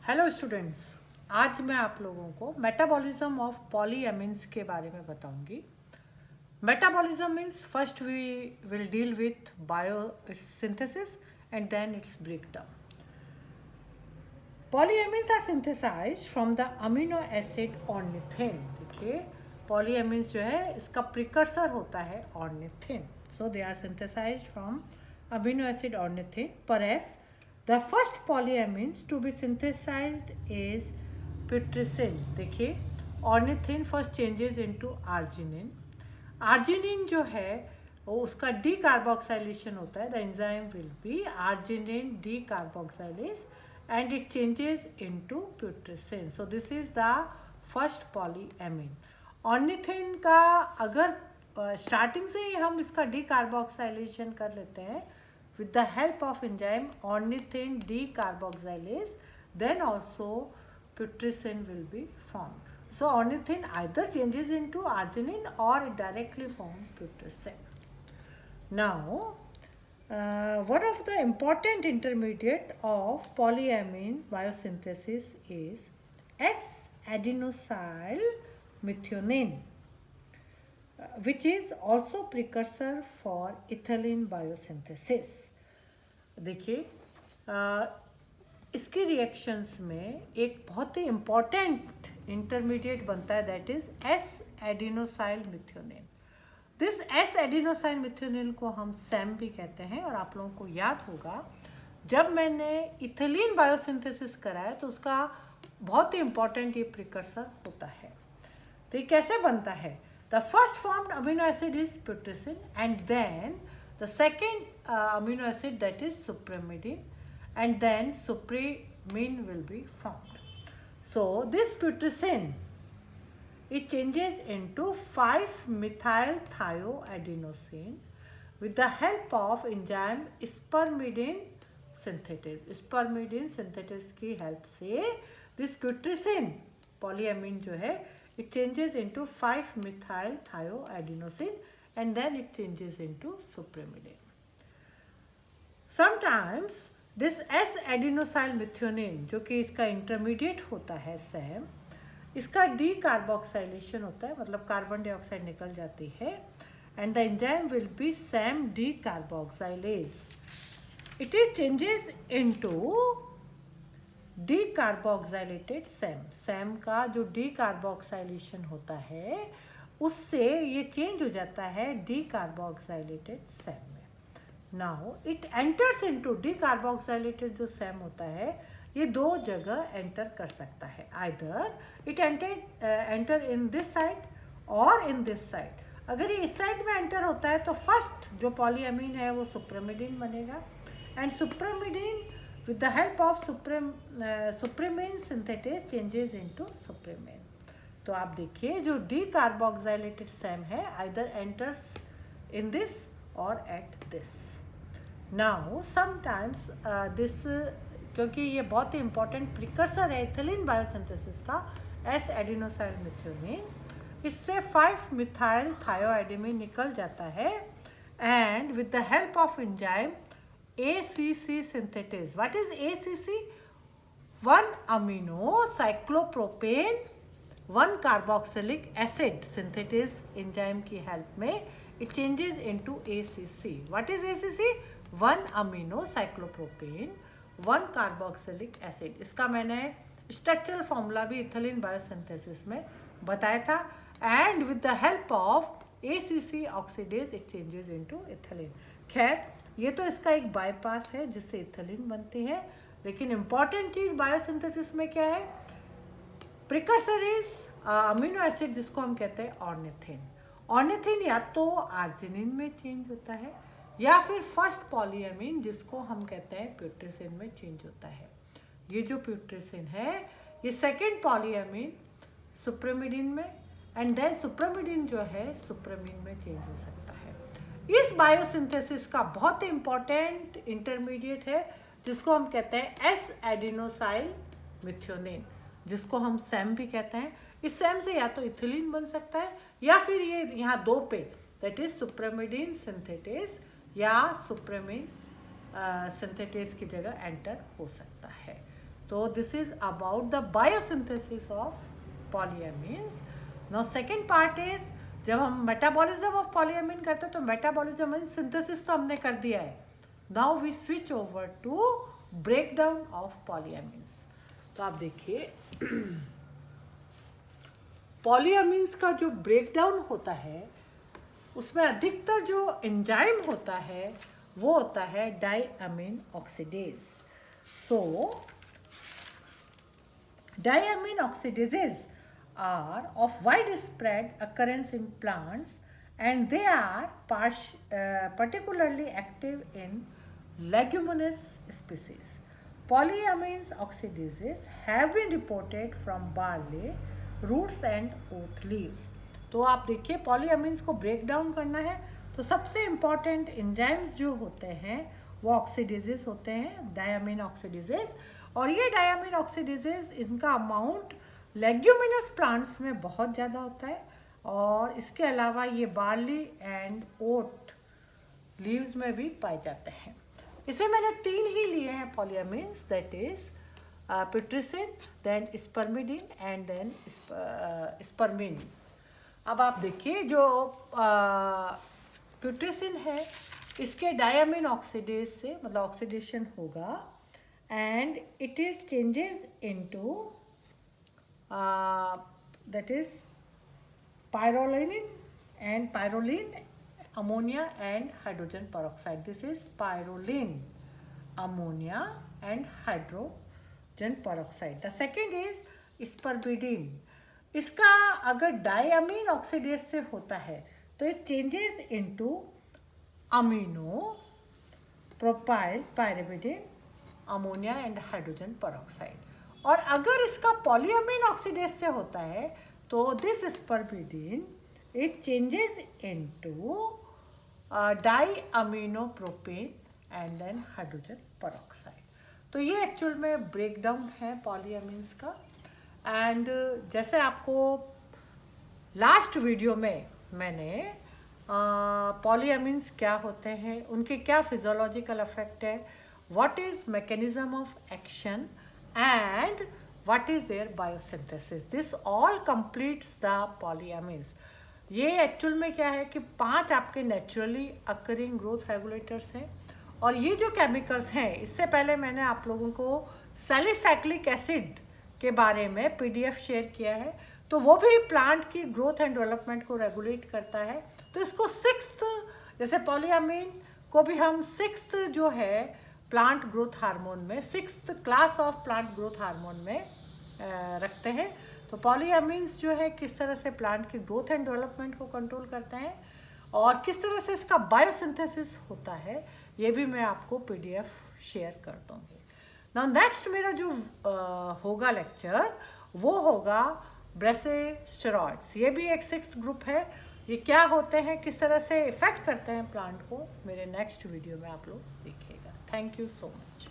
Hello students, आज मैं आप लोगों को मेटाबॉलिज्म ऑफ पॉलीएमीन्स के बारे में बताऊंगी। Metabolism means first we will deal with biosynthesis and then its breakdown. Polyamines are synthesised from the amino acid ornithine. देखिए, पॉलीएमीन्स जो है इसका प्रिकर्सर होता है ornithine, so they are synthesised from amino acid ornithine. Perhaps the first polyamines to be synthesized is putrescine। देखिए, ornithine first changes into arginine। arginine जो है वो उसका decarboxylation होता है। the enzyme will be arginine decarboxylase and it changes into putrescine। so this is the first polyamine। ornithine का अगर starting से ही हम इसका decarboxylation कर लेते हैं with the help of enzyme ornithine decarboxylase, then also putrescine will be formed. So ornithine either changes into arginine or it directly forms putrescine. Now, one of the important intermediate of polyamine biosynthesis is S-adenosyl methionine, which is also precursor for ethylene biosynthesis। देखिए, इसके reactions में एक बहुत ही important intermediate बनता है, that is S adenosyl methionine. This S adenosyl methionine को हम Sam भी कहते हैं, और आप लोगों को याद होगा जब मैंने इथिलीन बायोसिंथेसिस कराया तो उसका बहुत ही इम्पॉर्टेंट ये प्रिकर्सर होता है। तो ये कैसे बनता है? The first formed amino acid is putrescine, and then the second amino acid, that is supramidine, and then supramine will be formed. So this putrescine, it changes into 5-methyl thioadenosine with the help of enzyme spermidine synthetase। spermidine synthetase की help से this putrescine polyamine जो है it changes into 5-methyl thioadenosine and then it changes into supramidine। Sometimes this S-adenosyl methionine जो कि इसका intermediate होता है Sam, इसका डीकार्बोक्साइलेशन होता है, मतलब कार्बन डाइऑक्साइड निकल जाती है, and the enzyme will be SAM decarboxylase. It is changes into decarboxylated SAM. SAM का जो डीकार्बोक्साइलेशन होता है उससे ये चेंज हो जाता है डीकार्बोक्साइलेटेड सैम में। नाउ इट एंटर्स इनटू डीकार्बोक्साइलेटेड जो सैम होता है ये दो जगह एंटर कर सकता है, either it enter in this side और इन दिस साइड। अगर ये इस साइड में एंटर होता है तो फर्स्ट जो पॉलीएमीन है वो सुप्रामिडीन बनेगा, and सुप्रामिडीन with the help of supramine synthetase changes into supramine। तो आप देखिए जो डीकार्बोक्साइलेटेड सैम है either enters in this or at this। now sometimes this क्योंकि ये बहुत ही इंपॉर्टेंट प्रिकर्सर है इथिलीन बायोसिंथेसिस का एस एडिनोसाइल मिथ्योनिन, इससे 5-methyl thioadenine निकल जाता है, and with the help of enzyme ACC synthetase। What is ACC? 1-amino cyclopropane 1-carboxylic acid synthetase enzyme की हेल्प में it changes into ACC। What is ACC? 1-amino cyclopropane 1-carboxylic acid। इसका मैंने structural formula भी ethylene biosynthesis में बताया था, and with the help of ACC oxidase it changes into ethylene. खैर, ये तो इसका एक बाईपास है जिससे इथिलीन बनती है, लेकिन इंपॉर्टेंट चीज बायोसिंथेसिस में क्या है? प्रिकर्सर इज अमीनो एसिड जिसको हम कहते हैं ऑर्निथिन। ऑर्निथिन या तो आर्जिनिन में चेंज होता है या फिर फर्स्ट पॉलीएमीन जिसको हम कहते हैं प्यूट्रेसिन में चेंज होता है। ये जो प्यूट्रेसिन है ये सेकेंड पॉलीएमीन सुप्रामिडीन में, एंड देन सुप्रामिडीन जो है सुप्रामीन में चेंज हो सकता है। इस बायोसिंथेसिस का बहुत ही इंपॉर्टेंट इंटरमीडिएट है जिसको हम कहते हैं एस एडिनोसाइल मिथ्योनिन, जिसको हम सैम भी कहते हैं। इस सैम से या तो इथिलीन बन सकता है या फिर ये यहाँ दो पे, दैट इज सुप्रामिडीन सिंथेटेस या सुप्रामीन सिंथेटेस की जगह एंटर हो सकता है। तो तो this is about the biosynthesis of polyamines. Now second part is, जब हम मेटाबॉलिज्म ऑफ पॉलीएमीन करते हैं तो मेटाबॉलिज्म मीन सिंथेसिस तो हमने कर दिया है. Now we switch over to break down of polyamines. तो आप देखिए पॉलीएमीन्स का जो ब्रेक डाउन होता है उसमें अधिकतर जो एंजाइम होता है वो होता है diamine oxidase. So diamine oxidases are of widespread occurrence in plants and they are particularly active in leguminous species. Polyamines oxidases have been reported from barley, roots and oat leaves. तो आप देखिए पॉलीअमीन्स को break down करना है तो सबसे important enzymes जो होते हैं वो ऑक्सीडेजेस होते हैं, डायअमीन ऑक्सीडेजेस. और ये डायअमीन ऑक्सीडेजेस इनका अमाउंट लेग्यूमिनस प्लांट्स में बहुत ज़्यादा होता है और इसके अलावा ये बार्ली एंड ओट लीव्स में भी पाए जाते हैं. इसमें मैंने 3 ही लिए हैं polyamines, that is putrescine, then spermidine and then spermine. अब आप देखिए जो पिट्रिसिन है इसके डायअमीन ऑक्सीडेज से मतलब ऑक्सीडेशन होगा and it is changes into that is pyroline, ammonia and hydrogen peroxide. This is pyroline, ammonia and hydrogen peroxide. The second is spermidine. इसका अगर डायअमीन ऑक्सीडेज से होता है तो it changes into amino, propyl, pyrimidine, ammonia and hydrogen peroxide. और अगर इसका polyamine oxidase से होता है तो this spermidine it changes into diamino propane and then hydrogen peroxide. तो ये एक्चुअल में ब्रेक डाउन है पॉलीअमीन्स का. एंड जैसे आपको लास्ट वीडियो में मैंने पॉलीअमीन्स क्या होते हैं, उनके क्या फिजियोलॉजिकल इफेक्ट है, what is mechanism of action and what is their biosynthesis. This all completes the polyamines. ये एक्चुअल में क्या है कि 5 आपके नेचुरली अकरिंग ग्रोथ रेगुलेटर्स हैं. और ये जो केमिकल्स हैं, इससे पहले मैंने आप लोगों को सैलिसाइक्लिक एसिड के बारे में PDF शेयर किया है, तो वो भी प्लांट की ग्रोथ एंड डेवलपमेंट को रेगुलेट करता है. तो इसको 6th, जैसे पॉलीअमीन को भी हम 6th जो है प्लांट ग्रोथ हार्मोन में, 6th class of plant growth hormone में रखते हैं. तो पॉलीअमीन्स जो है किस तरह से प्लांट की ग्रोथ एंड डेवलपमेंट को कंट्रोल करते हैं और किस तरह से इसका बायोसिंथेसिस होता है, ये भी मैं आपको PDF शेयर कर दूँगी. नाउ नेक्स्ट मेरा जो होगा लेक्चर वो होगा ब्रेसिस्टेरॉइड्स. ये भी एक 6th ग्रुप है. ये क्या होते हैं, किस तरह से इफ़ेक्ट करते हैं प्लांट को, मेरे नेक्स्ट वीडियो में आप लोग देखिएगा. Thank you so much.